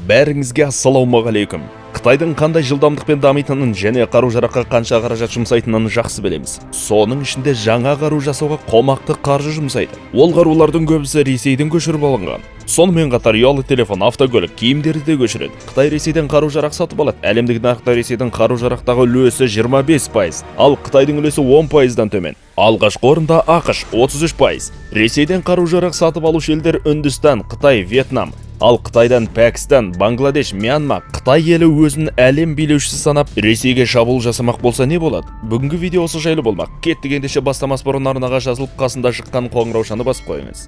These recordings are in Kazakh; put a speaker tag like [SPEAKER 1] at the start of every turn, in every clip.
[SPEAKER 1] Бәріңізге Ассалаумағалейкум. Қытайдың қандай жылдамдықпен дамитынын және қару жараққа қанша қаражат жұмсайтынын жақсы білеміз. Соның ішінде жаңа қару жасауға қомақты қаржы жұмсайды. Ол қарулардың көбісі Ресейден көшіріп алынған. Сонымен қатар ұялы телефон, автокөлік, киімдерді де көшіреді. Қытай Ресейден қару жарақ сатып алады. Әлемдік нарықта Ресейдің қару жарақтағы үлесі 25%, ал Қытайдың үлесі 10%-дан төмен. Алғашқы орында ақш 33%. Ресейден қару жарақ сатып алушы елдер Үндістан, Қытай, Вьетнам. Ал Қытайдан Пәкістан, Бангладеш, Мьянма, Қытай елі өзін әлем билеушісі санап, Ресейге шабуыл жасамақ болса не болады? Бүгінгі видео осы жайлы болмақ. Кеттік ендеше бастамас бұрын арнаға жазылып қасында шыққан қоңыраушаны басып қойыңыз.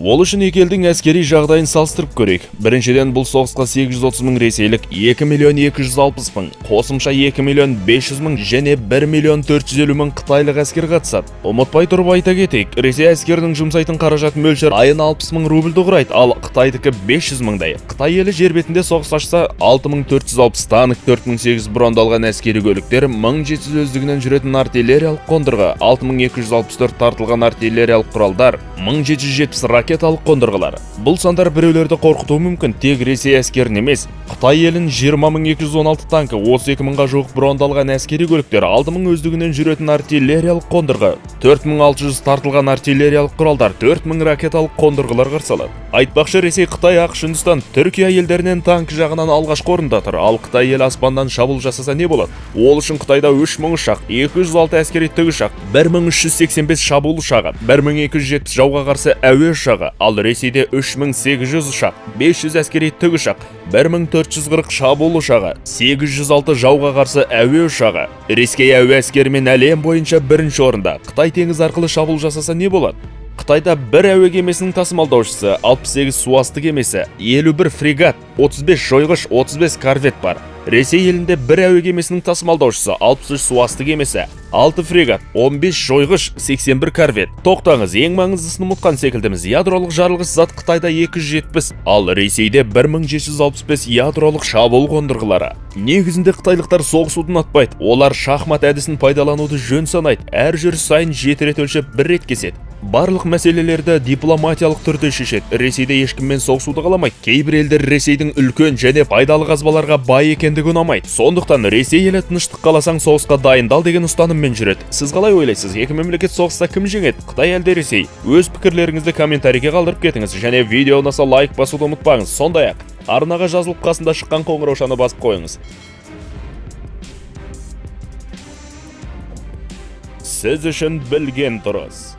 [SPEAKER 1] Ол үшін екі елдің әскери жағдайын салыстырып көрейік. Біріншіден, бұл соғысқа 830 мың ресейлік, 2 миллион 260 мың, қосымша 2 миллион 500 мың және 1 миллион 450 мың қытайлық әскер қатысады. Ұмытпай тұрып айта кетейік, Ресей әскерінің жұмсайтын қаражат мөлшері айына 60 мың рубльді құрайды, ал Қытайдікі 500 мыңдай. Қытай елі жер бетінде соғыс ашса, 6460 танк, 4800 брондалған әскери көліктер, 1700 өздігінен жүретін артиллериялық қондырғы, 6264 тартылған артиллериялық құралдар, 1770 ракеталық қондырғылар. Бұл сандар біреулерді қорқытуы мүмкін, тек Ресей әскерін емес. Қытай елін 20216 танкі, 32 мыңға жуық брондалған әскери көліктер, 6000 өздігінен жүретін артиллериялық қондырғы, 4600 тартылған артиллериялық құралдар, 4000 ракеталық қондырғылар қарсы алады. Айтпақшы, Ресей, Қытай, ақш, Үндістан, Түркия елдерінен танк жағынан алғашқы орында тұр, ал Қытай ел аспаннан шабуыл жасаса не болады? Ол үшін Қытайда 3000 ұшақ, 206 әскери тікұшақ, 1385 шабуыл ұшағы, 1270 жауға қарсы әуе ұшағы, ал Ресейде 3800 ұшақ, 500 әскери тікұшақ, 1440 шабуыл ұшағы, 806 жауға қарсы әуе ұшағы. Ресей әуе әскерімен әлем бойынша бірінші орында. Қытай теңіз арқылы шабуыл жасаса не болады? Қытайда бір әуе кемесінің тасымалдаушысы, 68 суасты кемесі, 51 фрегат, 35 жойғыш, 35 корвет бар. Ресей елінде бір әуе кемесінің тасымалдаушысы, 63 суасты кемесі, 6 фрегат, 15 жойғыш, 81 корвет. Тоқтаңыз, ең маңыздысын ұмытқан секілдіміз. Ядролық жарылғыш зат Қытайда 270, ал Ресейде 1765 ядролық шабуыл қондырғылары. Негізінде қытайлықтар соғысуды ұнатпайды. Олар шахмат әдісін пайдалануды жөн санайды. Әр жүріс сайын 7 рет өлшеп 1 рет кеседі. Барлық мәселелерді дипломатиялық түрде шешеді. Ресейде ешкіммен соғысуды қаламайды. Кейбір елдер Ресейдің үлкен және пайдалы қазбаларға бай екендігі ұнамайды. Сондықтан Ресей елі тыныштық қаласаң соғысқа дайындал деген ұстаныммен жүреді. Сіз қалай ойлайсыз? Екі мемлекет соғыста кім жеңеді? Қытай әлде Ресей? Өз пікірлеріңізді комментарийге қалдырып кетіңіз және видео ұнаса лайк басуды ұмытпаңыз. Сондай-ақ арнаға жазылып қасында шыққан қоңыраушаны басып қойыңыз. Сіз үшін білген дұрыс.